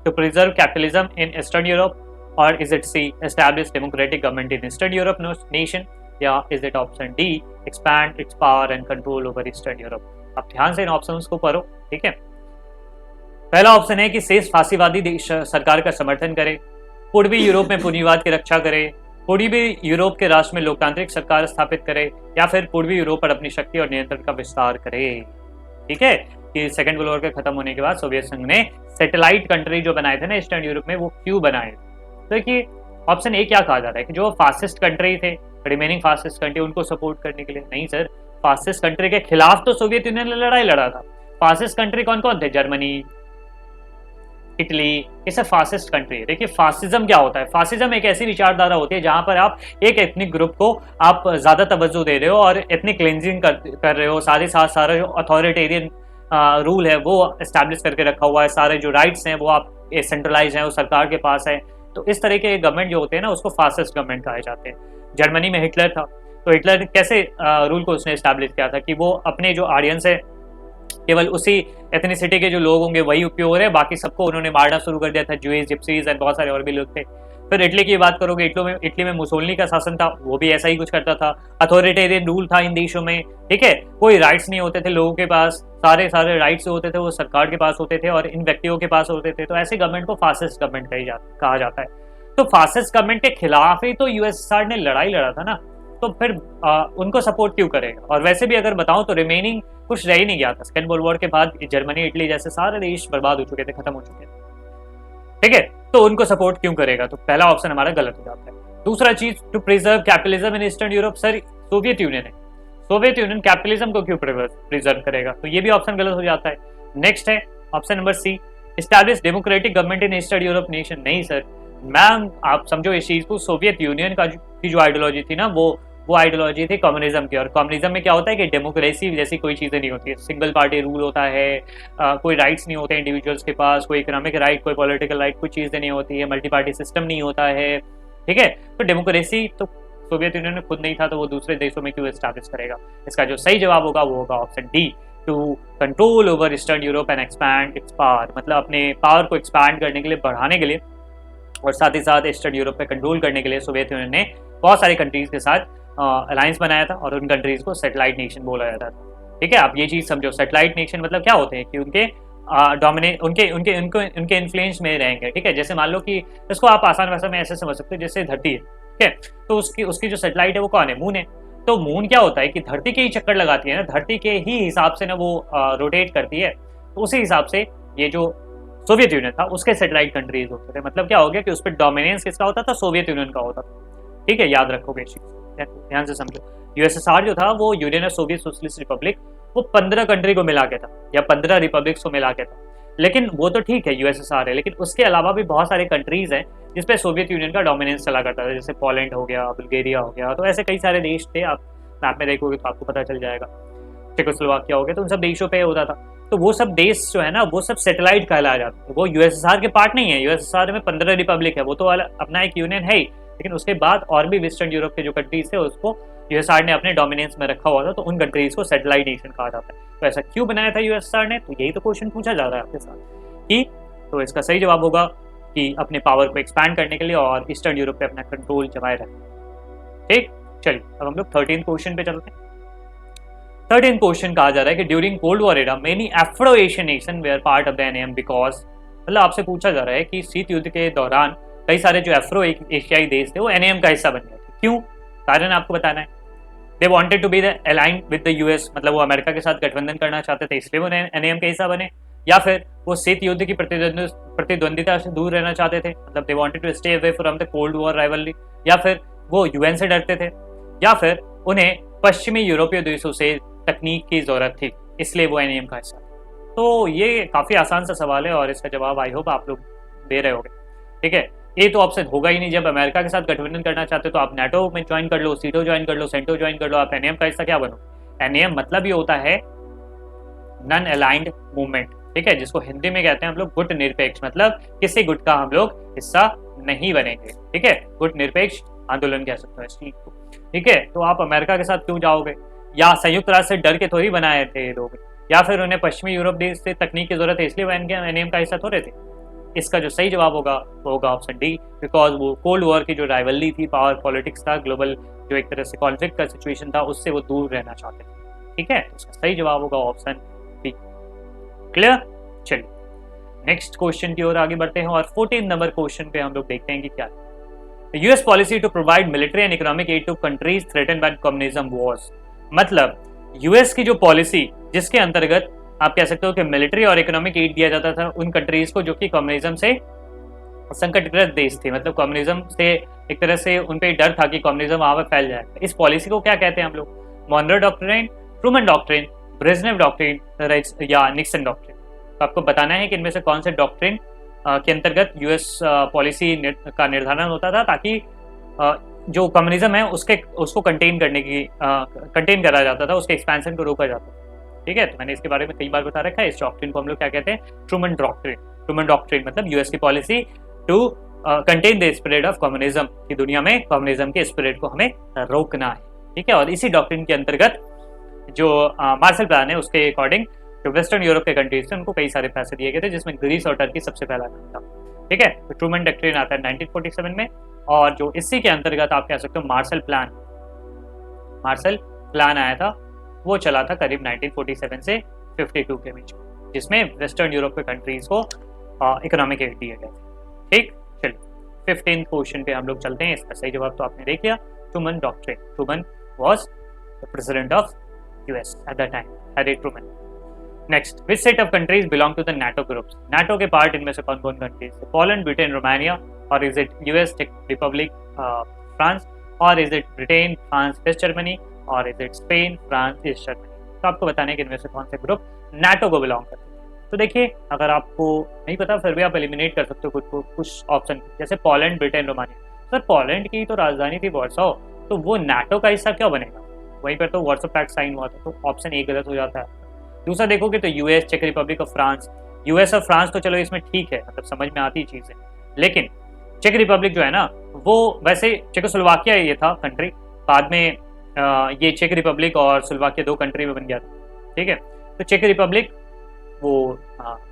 [SPEAKER 1] to preserve capitalism in eastern Europe, और is it C establish democratic government in eastern Europe nation, या is it option D expand its power and control over eastern Europe. आप ध्यान से इन options को पढ़ो, ठीक है। पहला ऑप्शन है कि शेष फांसीवादी सरकार का समर्थन करे, पूर्वी यूरोप में पूंजीवाद की रक्षा करे, पूर्वी यूरोप के राष्ट्र में लोकतांत्रिक सरकार स्थापित करे, या फिर पूर्वी यूरोप पर अपनी शक्ति और नियंत्रण का विस्तार करे। ठीक है, कि सेकेंड वर्ल्ड वॉर के खत्म होने के बाद सोवियत संघ ने सैटेलाइट कंट्री जो बनाए थे ना ईस्टर्न यूरोप में, वो क्यों बनाए। तो देखिए ऑप्शन ए क्या कहा जा रहा है कि जो फासिस्ट कंट्री थे, रिमेनिंग फासिस्ट कंट्री, उनको सपोर्ट करने के लिए। नहीं सर, फासिस्ट कंट्री के खिलाफ तो सोवियत यूनियन ने लड़ाई लड़ा था। फासिस्ट कंट्री कौन कौन थे, जर्मनी, इटली, ये सब फासिस्ट कंट्री है। देखिए फासिज्म क्या होता है, फासिज्म एक ऐसी विचारधारा होती है जहां पर आप एक एथनिक ग्रुप को आप ज्यादा तवज्जो दे रहे हो और एथनिक क्लेंजिंग कर रहे हो, साथ ही साथ सारा जो अथॉरिटेरियन रूल है वो एस्टैब्लिश करके रखा हुआ है, सारे जो राइट्स हैं वो आप सेंट्रलाइज हैं, वो सरकार के पास है। तो इस तरह के गवर्नमेंट जो होते हैं ना उसको फासिस्ट गवर्नमेंट कहे जाते हैं। जर्मनी में हिटलर था, तो हिटलर कैसे रूल को उसने एस्टैब्लिश किया था कि वो अपने जो आर्यंस है, केवल उसी एथनिसिटी के जो लोग होंगे वही प्योर है, बाकी सबको उन्होंने मारना शुरू कर दिया था, ज्यूज, जिप्सीज एंड बहुत सारे और भी लोग थे। फिर इटली की बात करोगे, इटली में मुसोलिनी का शासन था, वो भी ऐसा ही कुछ करता था, अथॉरिटेरियन रूल था इन देशों में। ठीक है, कोई राइट्स नहीं होते थे लोगों के पास, सारे राइट्स जो होते थे वो सरकार के पास होते थे और इन व्यक्तियों के पास होते थे। तो ऐसे गवर्नमेंट को फासिस्ट गवर्नमेंट कहा जाता है। तो फासिस्ट गवर्नमेंट के खिलाफ ही तो यूएसएसआर ने लड़ाई लड़ा था ना, तो फिर उनको सपोर्ट क्यों करेगा। और वैसे भी अगर बताऊं तो रिमेनिंग कुछ रह ही नहीं गया था। सेकेंड वर्ल्ड वॉर के बाद जर्मनी, इटली जैसे सारे देश बर्बाद हो चुके थे, खत्म हो चुके थे। ठीक है, तो उनको सपोर्ट क्यों करेगा, तो पहला ऑप्शन हमारा गलत हो जाता है। दूसरा चीज, to preserve capitalism in eastern Europe, sir Soviet Union है, सोवियत यूनियन कैपिटलिज्म को क्यों प्रिजर्व करेगा, तो ये भी ऑप्शन गलत हो जाता है। नेक्स्ट है option number C, establish democratic government in eastern Europe nation. नहीं सर, मैम आप समझो इस चीज को, सोवियत यूनियन की जो आइडियोलॉजी थी ना वो आइडियोलॉजी थी कम्युनिज्म की। और कम्युनिज्म में क्या होता है कि डेमोक्रेसी जैसी कोई चीज़ें नहीं होती है, सिंगल पार्टी रूल होता है, कोई राइट्स नहीं होते इंडिविजुअल्स के पास, कोई इकोनॉमिक राइट, कोई पॉलिटिकल राइट, कुछ चीज़ें नहीं होती है, मल्टी पार्टी सिस्टम नहीं होता है। ठीक है, तो डेमोक्रेसी तो सोवियत यूनियन में खुद नहीं था, तो वो दूसरे देशों में क्यों एस्टैब्लिश करेगा। इसका जो सही जवाब होगा वो होगा option D, to control over eastern Europe and expand its power, मतलब अपने पावर को एक्सपैंड करने के लिए, बढ़ाने के लिए, और साथ ही साथ ईस्टर्न यूरोप पे कंट्रोल करने के लिए सोवियत यूनियन ने बहुत सारी कंट्रीज के साथ अलायंस बनाया था और उन कंट्रीज को सैटेलाइट नेशन बोला जाता था। ठीक है, आप ये चीज समझो, सैटेलाइट नेशन मतलब क्या होते हैं कि उनके डोमिनेट उनके इन्फ्लुएंस में रहेंगे। ठीक है, जैसे मान लो कि इसको आप आसान भाषा में ऐसे समझ सकते हो, जैसे धरती है, ठीक है, तो उसकी जो सैटेलाइट है वो कौन है, मून है। तो मून क्या होता है कि धरती के ही चक्कर लगाती है ना, धरती के ही हिसाब से ना वो रोटेट करती है। तो उसी हिसाब से ये जो सोवियत यूनियन था उसके सैटेलाइट कंट्रीज होते थे। मतलब क्या हो गया कि उस पर डोमिनेंस किसका होता था, सोवियत यूनियन का होता था। ठीक है, याद रखोगे इस चीज, ध्यान से समझो। यूएसएसआर जो था वो union of Soviet socialist Republic, वो 15 कंट्री को मिला के था या 15 रिपब्लिक्स को मिला के था। लेकिन वो तो ठीक है यूएसएसआर है, लेकिन उसके अलावा भी बहुत सारे कंट्रीज हैं जिसपे सोवियत यूनियन का डोमिनेंस चला करता था, जैसे पोलैंड हो गया, बुल्गारिया हो गया, तो ऐसे कई सारे देश थे। आप मैप में देखोगे तो आपको पता चल जाएगा, चेकोस्लोवाकिया हो गया, तो उन सब देशों पे होता था। तो वो सब देश जो है ना वो सब सैटेलाइट कहलाया जाता है, वो यूएसएसआर के पार्ट नहीं है। यूएसएसआर में 15 रिपब्लिक है, वो तो अपना एक यूनियन है ही, लेकिन उसके बाद और भी वेस्टर्न यूरोप के जो कंट्रीज थे उसको यूएसएसआर ने अपने डोमिनेंस में रखा हुआ था, तो उन कंट्रीज को सैटेलाइट नेशन कहा जाता है। तो ऐसा क्यों बनाया था यूएसएसआर ने, तो यही तो क्वेश्चन पूछा जा रहा है आपके साथ कि, तो इसका सही जवाब होगा कि अपने पावर को एक्सपैंड करने के लिए और ईस्टर्न यूरोप पे अपना कंट्रोल जमाए रखें। ठीक, चलिए अब हम लोग 13 क्वेश्चन पे चलते हैं। 13 क्वेश्चन कहा जा रहा है कि during cold war era many Afro Asian nation were part of the NAM because, मतलब आपसे पूछा जा रहा है कि शीत युद्ध के दौरान कई सारे जो एफ्रो एशियाई देश थे वो एनएएम का हिस्सा बन गए थे। क्यों? कारण आपको बताना है। They wanted to be the aligned with the US, मतलब वो अमेरिका के साथ गठबंधन करना चाहते थे इसलिए वो एनएएम का हिस्सा बने, या फिर वो शीत युद्ध की प्रतिद्वंदिता से दूर रहना चाहते थे, मतलब they wanted to stay away from the cold war rivalry, या फिर वो यूएन से डरते थे, या फिर उन्हें पश्चिमी यूरोपीय देशों से तकनीक की जरूरत थी इसलिए वो एनएएम का हिस्सा। तो ये काफी आसान सा सवाल है और इसका जवाब आई होप आप लोग दे रहे होंगे। ठीक है, ये तो ऑप्शन होगा ही नहीं। जब अमेरिका के साथ गठबंधन करना चाहते हो तो आप नाटो में ज्वाइन कर लो, सीटो ज्वाइन कर लो, सेंटो ज्वाइन कर लो, आप एनएएम का हिस्सा क्या बनो? एनएएम मतलब ये होता है नॉन अलाइंड मूवमेंट, ठीक है, जिसको हिंदी में कहते हैं हम लोग गुट निरपेक्ष, मतलब किसी गुट का हम लोग हिस्सा नहीं बनेंगे। ठीक है, गुट निरपेक्ष आंदोलन कह सकते हो इस चीज को। ठीक है, तो आप अमेरिका के साथ क्यों जाओगे? या संयुक्त राष्ट्र से डर के थोड़ी बनाए थे ये लोग, या फिर उन्हें पश्चिमी यूरोप देश से तकनीक की जरूरत है इसलिए वो एनएएम का हिस्सा थोड़े थे। इसका जो सही जवाब होगा वो होगा ऑप्शन डी, बिकॉज वो कोल्ड वॉर की जो राइवलरी थी, पावर पॉलिटिक्स था, ग्लोबल जो एक तरह से कॉन्फ्लिक्ट का सिचुएशन था, उससे वो दूर रहना चाहते थे। ठीक है, उसका सही जवाब होगा ऑप्शन बी। क्लियर? चलिए नेक्स्ट क्वेश्चन की ओर आगे बढ़ते हैं और 14 नंबर क्वेश्चन पे हम लोग देखते हैं कि क्या है। US policy to provide military and economic aid to countries threatened by communism was, मतलब यूएस की जो पॉलिसी जिसके अंतर्गत आप कह सकते हो कि मिलिट्री और इकोनॉमिक एड दिया जाता था उन कंट्रीज को जो कि कम्युनिज्म से संकटग्रस्त देश थे, मतलब कम्युनिज्म से एक तरह से उन पे डर था कि कम्युनिज्म वहां पर फैल जाएगा। इस पॉलिसी को क्या कहते हैं हम लोग? Monroe doctrine, Truman doctrine, Brezhnev doctrine या निक्सन डॉक्ट्रिन। तो आपको बताना है कि इनमें से कौन से डॉक्ट्रिन के अंतर्गत यूएस पॉलिसी का निर्धारण होता था ताकि जो कम्युनिज्म है उसको कंटेन करा जाता था, उसके एक्सपेंशन को रोका जाता था। ठीक है, तो मैंने इसके बारे में कई बार बता रखा है। इस डॉक्ट्रिन को हम लोग क्या कहते हैं? Truman doctrine. ट्रूमन डॉक्ट्रिन मतलब यूएस की policy to contain the spirit of communism, की दुनिया में कम्युनिज्म के स्पिरिट को हमें रोकना है। ठीक है, और इसी डॉक्ट्रिन के अंतर्गत जो मार्शल प्लान है उसके अकॉर्डिंग जो वेस्टर्न यूरोप के कंट्रीज थे उनको कई सारे पैसे दिए गए थे, जिसमें ग्रीस और टर्की सबसे पहला नाम था। ठीक है, तो ट्रूमन डॉक्ट्रिन आता है 1947 में, और जो इसी के अंतर्गत आप कह सकते हो मार्शल प्लान आया था, वो चला था करीब 1947 से 52 के बीच, जिसमें वेस्टर्न यूरोप के कंट्रीज को इकोनॉमिक एड दिए गए थे। ठीक, चलिए 15th क्वेश्चन पे हम लोग चलते हैं। इसका सही जवाब तो आपने देख लिया, Truman doctrine. Truman was the president of US at the time, Harry Truman. Next, which set of countries belong to the NATO groups? NATO के पार्ट इनमें से कौन कौन कंट्रीज? पोलैंड, ब्रिटेन, रोमानिया, और इज इट यूएस, चेक republic, France, और is it Britain, France, west Germany, और is it Spain, France, east Germany? तो आपको बताने कि इनमें से कौन से ग्रुप नाटो को बिलोंग करते हैं। तो देखिए, अगर आपको नहीं पता फिर भी आप एलिमिनेट कर सकते हो कुछ ऑप्शन, जैसे Poland, Britain, Romania. Sir Poland की तो राजधानी थी वॉर्सो, तो वो नाटो का हिस्सा क्यों बनेगा? वहीं पर तो वॉर्सो पैक्ट साइन हुआ था, तो ऑप्शन ए गलत हो जाता है। दूसरा देखोगे तो यूएस, चेक रिपब्लिक और फ्रांस। यूएस और फ्रांस तो चलो इसमें ठीक है, मतलब समझ में आती चीज है, लेकिन चेक रिपब्लिक जो है ना, वो वैसे चेकोस्लोवाकिया ये था कंट्री, बाद में ये चेक रिपब्लिक और स्लोवाकिया दो कंट्री में बन गया था। ठीक है, तो चेक रिपब्लिक वो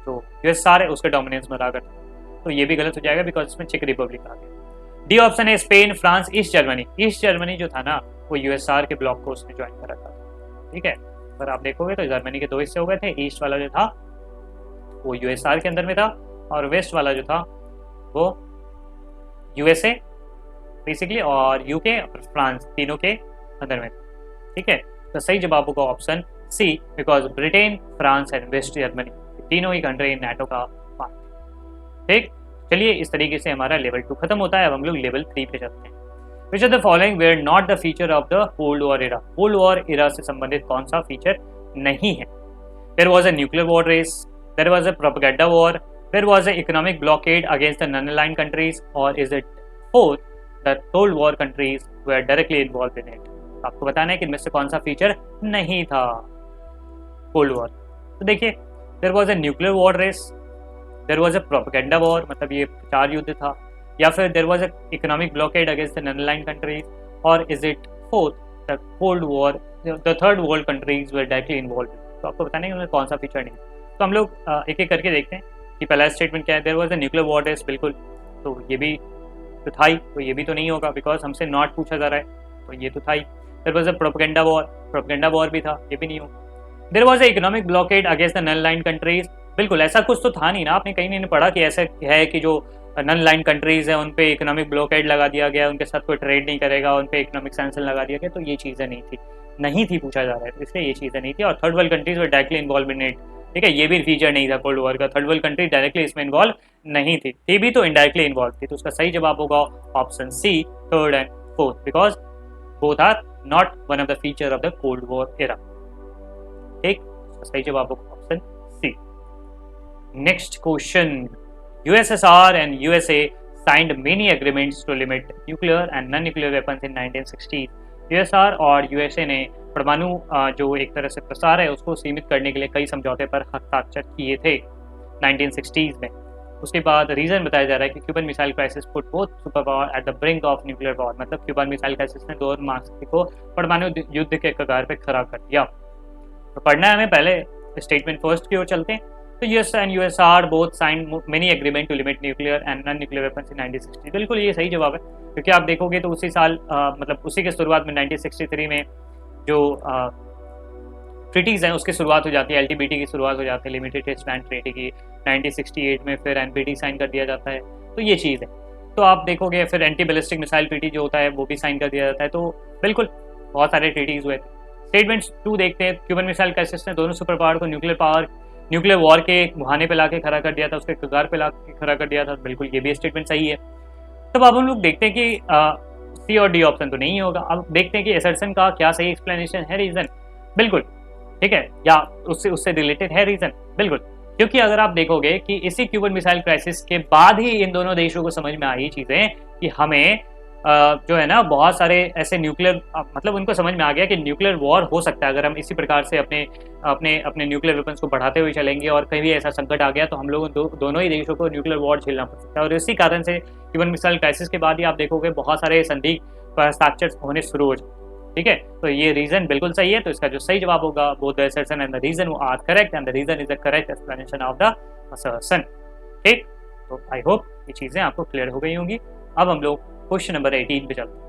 [SPEAKER 1] जो यूएसआर है उसके डोमिनेंस में रहा करता, तो ये भी गलत हो जाएगा बिकॉज इसमें चेक रिपब्लिक आ गया। डी ऑप्शन है Spain, France, east Germany. East Germany जो था ना वो यूएसआर के ब्लॉक को उसने ज्वाइन करा था। ठीक है, अगर आप देखोगे तो जर्मनी के दो हिस्से हो गए थे, ईस्ट वाला जो था वो यूएसआर के अंदर में था, और वेस्ट वाला जो था वो यूएसए बेसिकली और यूके और फ्रांस तीनों के अंदर में था। ठीक है, तो सही जवाब होगा option C, because Britain, France and West Germany तीनों ही कंट्री नाटो का पार्ट। ठीक, चलिए इस तरीके से हमारा लेवल 2 खत्म होता है। अब हम लोग लेवल 3 पे चलते हैं। Which of the following were not the feature of the Cold War era? Cold War era से संबंधित कौन सा फीचर नहीं है? There was a nuclear war race, there was a propaganda war, there was an economic blockade against the non-aligned countries, or is it fourth, the Cold War countries were directly involved in it? आपको बताना है कि इनमें से कौन सा feature नहीं था कोल्ड वॉर। तो देखिए, there was a nuclear war race, there was a propaganda war, मतलब ये प्रचार युद्ध था, या फिर there was a economic blockade against the non-aligned countries, or is it fourth, the Cold War, the third world countries were directly involved? तो आपको बताने कि उनमें कौन सा फीचर नहीं। तो हम लोग एक एक करके देखते हैं। कि पहला स्टेटमेंट क्या है, there was a nuclear war test, बिल्कुल, तो ये भी तो था ही, तो ये भी तो नहीं होगा बिकॉज हमसे नॉट पूछा जा रहा है, तो ये तो था ही। There was a propaganda war भी था, ये भी नहीं होगा। There was a economic blockade against the non line countries, बिल्कुल ऐसा कुछ तो था नहीं ना, आपने कहीं नहीं पढ़ा कि ऐसा है कि जो नॉन लाइन कंट्रीज है उन पे इकोनॉमिक ब्लॉकेड लगा दिया गया, उनके साथ कोई ट्रेड नहीं करेगा, उन पे इकोनॉमिक सैंक्शन लगा दिया गया, तो ये चीज़ें नहीं थी पूछा जा रहा है, तो इसलिए ये चीज़ें नहीं थी। और third world countries were directly involve in it, ठीक है, ये भी फीचर नहीं था कोल्ड वॉर का, थर्ड वर्ल्ड कंट्री डायरेक्टली इसमें इन्वॉल्व नहीं थी भी तो इनडायरेक्टली इन्वॉल्व थी, तो उसका सही जवाब होगा option C, third and fourth, because both are not one of the feature of the cold war era. ठीक, सही जवाब होगा option C. Next question, USSR and USA signed many agreements to limit nuclear and non-nuclear weapons in 1960s. USSR और USA ने परमाणु जो एक तरह से प्रसार है उसको सीमित करने के लिए कई समझौते पर हस्ताक्षर किए थे 1960s में। उसके बाद रीजन बताया जा रहा है कि Cuban missile crisis put both super power at the brink of nuclear war, मतलब क्यूबन मिसाइल क्राइसिस ने दो महाशक्ति को परमाणु युद्ध के कगार पर खड़ा कर दिया। तो पढ़ना है हमें, पहले स्टेटमेंट फर्स्ट की ओर चलते हैं। तो US and USSR both signed many agreement to limit nuclear and non-nuclear weapons in 1960। बिल्कुल ये सही जवाब है, क्योंकि आप देखोगे तो उसी साल मतलब उसी के शुरुआत में 1963 में जो ट्रीटीज हैं उसकी शुरुआत हो जाती है, LTBT की शुरुआत हो जाती है, लिमिटेड टेस्ट बैंड ट्रीटी की। 1968 में फिर NPT साइन कर दिया जाता है, तो ये चीज़ है। तो आप देखोगे फिर एंटी बैलिस्टिक मिसाइल ट्रीटी जो होता है वो भी साइन कर दिया जाता है, तो बिल्कुल बहुत सारे ट्रीटीज हुए थे। स्टेटमेंट 2 देखते हैं, क्यूबन मिसाइल क्राइसिस ने दोनों सुपर पावर को न्यूक्लियर वॉर के मुहाने पे लाके खड़ा कर दिया था, उसके कगार पे लाके खड़ा कर दिया था, बिल्कुल ये भी स्टेटमेंट सही है। तब अब हम लोग देखते हैं कि सी और डी ऑप्शन तो नहीं होगा। अब देखते हैं कि असर्शन का क्या सही एक्सप्लेनेशन है, रीजन, बिल्कुल ठीक है, या उससे रिलेटेड है रीजन, बिल्कुल, क्योंकि अगर आप देखोगे कि इसी क्यूबन मिसाइल क्राइसिस के बाद ही इन दोनों देशों को समझ में आई चीजें कि हमें जो है ना बहुत सारे ऐसे न्यूक्लियर मतलब उनको समझ में आ गया कि न्यूक्लियर वॉर हो सकता है अगर हम इसी प्रकार से अपने न्यूक्लियर वेपन्स को बढ़ाते हुए चलेंगे, और कहीं भी ऐसा संकट आ गया तो हम लोगों दोनों ही देशों को न्यूक्लियर वॉर झेलना पड़ सकता है। और इसी कारण से क्यूबन मिसाइल क्राइसिस के बाद ही आप देखोगे बहुत सारे संधि पर हस्ताक्षर होने शुरू हो जाए, ठीक है, तो ये रीजन बिल्कुल सही है। तो इसका जो सही जवाब होगा both the assertion and the reason are correct and the reason is the correct explanation of the assertion. ठीक, तो आई होप ये चीजें आपको क्लियर हो गई होंगी। अब हम लोग क्वेश्चन नंबर 18 पे चलते हैं।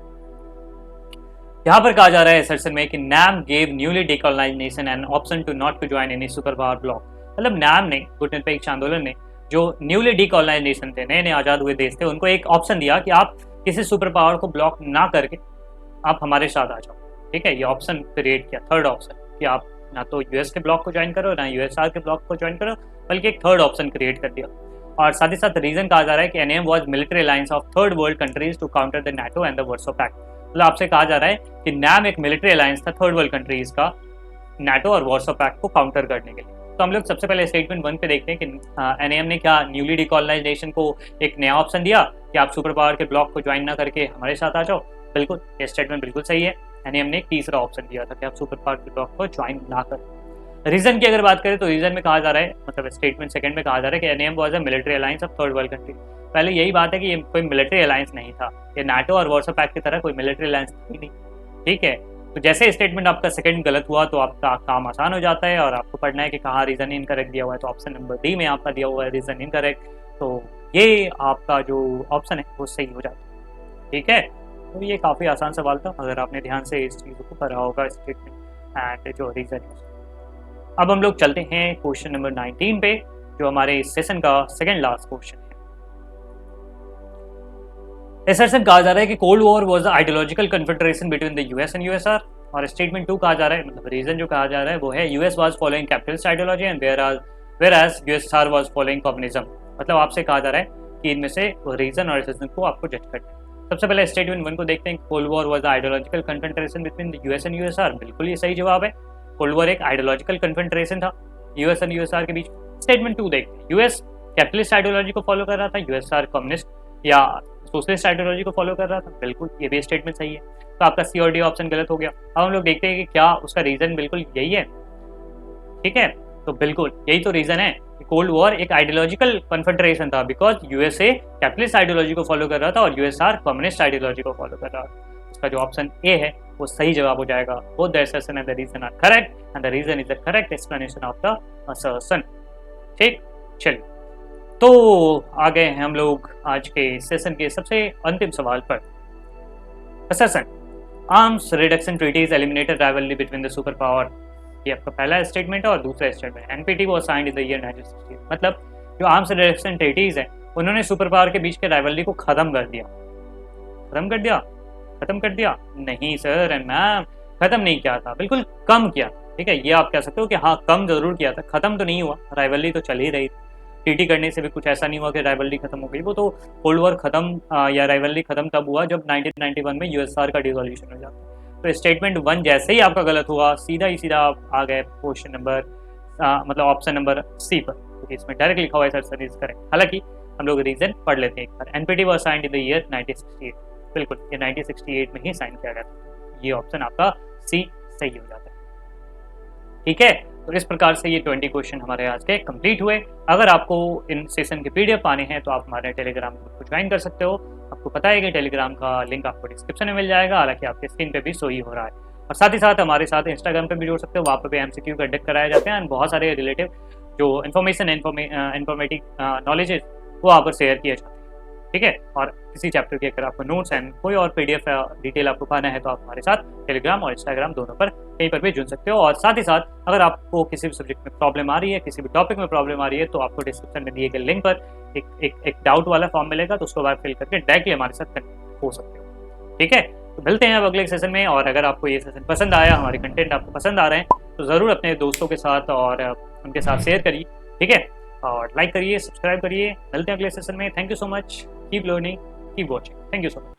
[SPEAKER 1] यहाँ पर कहा जा रहा है असर्शन में कि NAM gave newly decolonized nation an option to not to join any superpower bloc, मतलब NAM ने, गुटनिरपेक्ष आंदोलन ने, जो न्यूली डीकॉलोनाइज नेशन थे, नए नए आजाद हुए देश थे, उनको एक ऑप्शन दिया कि आप किसी सुपर पावर को ब्लॉक ना करके आप हमारे साथ आ जाओ, ठीक है, ये ऑप्शन क्रिएट किया, थर्ड ऑप्शन, कि आप ना तो यूएस के ब्लॉक को ज्वाइन करो ना USSR के ब्लॉक को ज्वाइन करो, बल्कि एक थर्ड ऑप्शन क्रिएट कर दिया। और साथ ही साथ रीजन कहा जा रहा है कि NAM was military alliance of third world countries to counter the NATO and the Warsaw pact, मतलब आपसे कहा जा रहा है कि NAM एक मिलिट्री अलायंस था थर्ड वर्ल्ड कंट्रीज का NATO और वार्सो पैक्ट को काउंटर करने के लिए। तो हम लोग सबसे पहले स्टेटमेंट 1 पे देखते हैं कि NAM ने क्या न्यूली डिकॉलोनाइज्ड नेशन को एक नया ऑप्शन दिया कि आप सुपर पावर के ब्लॉक को ज्वाइन ना करके हमारे साथ आ जाओ, बिल्कुल ये स्टेटमेंट बिल्कुल सही है। NAM ने एक तीसरा ऑप्शन दिया था कि आप सुपर पावर के ब्लॉक को ज्वाइन ना करें। रीजन की अगर बात करें तो रीजन में कहा जा रहा है, मतलब स्टेटमेंट सेकंड में कहा जा रहा है कि NAM was a military alliance of third world country. पहले यही बात है कि ये कोई मिलिट्री अलायंस नहीं था, ये NATO और वार्सो पैक्ट की तरह कोई मिलिट्री अलायंस थी नहीं, ठीक है। तो जैसे स्टेटमेंट आपका सेकंड गलत हुआ तो आपका काम आसान हो जाता है और आपको पढ़ना है कि कहाँ रीजन इनकरेक्ट दिया हुआ है, तो ऑप्शन नंबर डी में आपका दिया हुआ है रीजन इनकरेक्ट, तो ये आपका जो ऑप्शन है वो सही हो जाता है, ठीक है। तो ये काफ़ी आसान सवाल था अगर आपने ध्यान से इस चीज़ को पढ़ा होगा, स्टेटमेंट एंड जो रीजन है। अब हम लोग चलते हैं क्वेश्चन नंबर 19 पे, जो हमारे इस सेशन का सेकंड लास्ट क्वेश्चन है। इस सेशन कहा जा रहा है कि cold war was the ideological confederation between the US and USSR, और स्टेटमेंट 2 कहा जा रहा है, मतलब रीजन जो कहा जा रहा है वो है US was following capitalist ideology and whereas USSR was following communism, मतलब आपसे कहा जा रहा है कि इनमें से रीजन और रीजन को आपको जज करना है। सबसे पहले स्टेटमेंट 1 को देखते हैं, cold war was the ideological confederation between the US and USSR, बिल्कुल ये सही जवाब है। कोल्ड वॉर एक आइडियोलॉजिकल कन्फेडरेशन था US एंड USSR के बीच। स्टेटमेंट 2 देखते हैं, US कैपिटलिस्ट आइडियोलॉजी को फॉलो कर रहा था, USSR कम्युनिस्ट या सोशलिस्ट आइडियोलॉजी को फॉलो कर रहा था, बिल्कुल ये भी स्टेटमेंट सही है। तो आपका सी और डी ऑप्शन गलत हो गया। अब हम लोग देखते हैं कि क्या उसका रीजन बिल्कुल यही है, ठीक है, तो बिल्कुल यही तो रीजन है कि कोल्ड वॉर एक आइडियोलॉजिकल कन्फेडरेशन था बिकॉज USA कैपिटलिस्ट आइडियोलॉजी को फॉलो कर रहा था और USSR कम्युनिस्ट आइडियोलॉजी को फॉलो कर रहा था। उसका जो ऑप्शन ए है वो सही जवाब हो जाएगा। Both the assertion and the reason are correct and the reason is the correct explanation of the assertion, ठीक। चलिए तो आ गए हैं हम लोग आज के सेशन के सबसे अंतिम सवाल पर। Session arms reduction treaties eliminated rivalry between the super power, ये आपका पहला स्टेटमेंट है। और दूसरा statement NPT was signed in the year 1968, मतलब जो आर्म्स रिडक्शन ट्रीटीज है उन्होंने सुपर पावर के बीच के राइवलरी को खत्म कर दिया। खत्म कर दिया? खत्म कर दिया नहीं सर एंड मैम, खत्म नहीं किया था, बिल्कुल कम किया। ठीक है, ये आप कह सकते हो कि हाँ कम जरूर किया था, खत्म तो नहीं हुआ, राइवलरी तो चल ही रही थी। टीटी करने से भी कुछ ऐसा नहीं हुआ कि राइवलरी खत्म हो गई, वो तो कोल्ड वॉर खत्म या राइवलरी खत्म तब हुआ जब 1991 में यूएसआर का डिसोल्यूशन हो जाता। तो स्टेटमेंट 1 जैसे ही आपका गलत हुआ, सीधा ही सीधा आप आ गए क्वेश्चन नंबर मतलब ऑप्शन नंबर सी पर, क्योंकि इसमें डायरेक्ट लिखा हुआ है सर इज करेक्ट। हालांकि हम लोग रीजन पढ़ लेते हैं एक बार। NPT was signed in the year 1968, बिल्कुल ये 1968 में ही साइन किया गया था। ये ऑप्शन आपका सी सही हो जाता है। ठीक है, तो इस प्रकार से ये 20 क्वेश्चन हमारे आज के कंप्लीट हुए। अगर आपको इन सेशन के पीडीएफ पाने हैं तो आप हमारे टेलीग्राम ग्रुप को ज्वाइन कर सकते हो। आपको पता है कि टेलीग्राम का लिंक आपको डिस्क्रिप्शन में मिल जाएगा, हालांकि आपके स्क्रीन पे भी शो ही हो रहा है। और साथ ही साथ हमारे साथ इंस्टाग्राम पे भी जुड़ सकते हो, वहाँ पे भी एमसीक्यू कंडक्ट कराए जाते हैं। बहुत सारे रिलेटिव जो इन्फॉर्मेशन इन्फॉर्मेटिव नॉलेजेस वो वहाँ पर शेयर किए जाते हैं। ठीक है, और किसी चैप्टर के अगर आपको नोट्स एंड कोई और पीडीएफ डिटेल आपको पाना है तो आप हमारे साथ टेलीग्राम और इंस्टाग्राम दोनों पर कहीं पर भी जुड़ सकते हो। और साथ ही साथ अगर आपको किसी भी सब्जेक्ट में प्रॉब्लम आ रही है, किसी भी टॉपिक में प्रॉब्लम आ रही है, तो आपको डिस्क्रिप्शन में दिए गए लिंक पर एक डाउट वाला फॉर्म मिलेगा, तो उसको बार फिल करके डायरेक्टली हमारे साथ कनेक्ट हो सकते हो। ठीक है, तो मिलते हैं अब अगले सेशन में। और अगर आपको ये सेशन पसंद आया, हमारे कंटेंट आपको पसंद आ रहे हैं, तो ज़रूर अपने दोस्तों के साथ और उनके साथ शेयर करिए। ठीक है, और लाइक करिए, सब्सक्राइब करिए। मिलते हैं अगले सेशन में। Thank you so much, keep learning, keep watching. Thank you so much.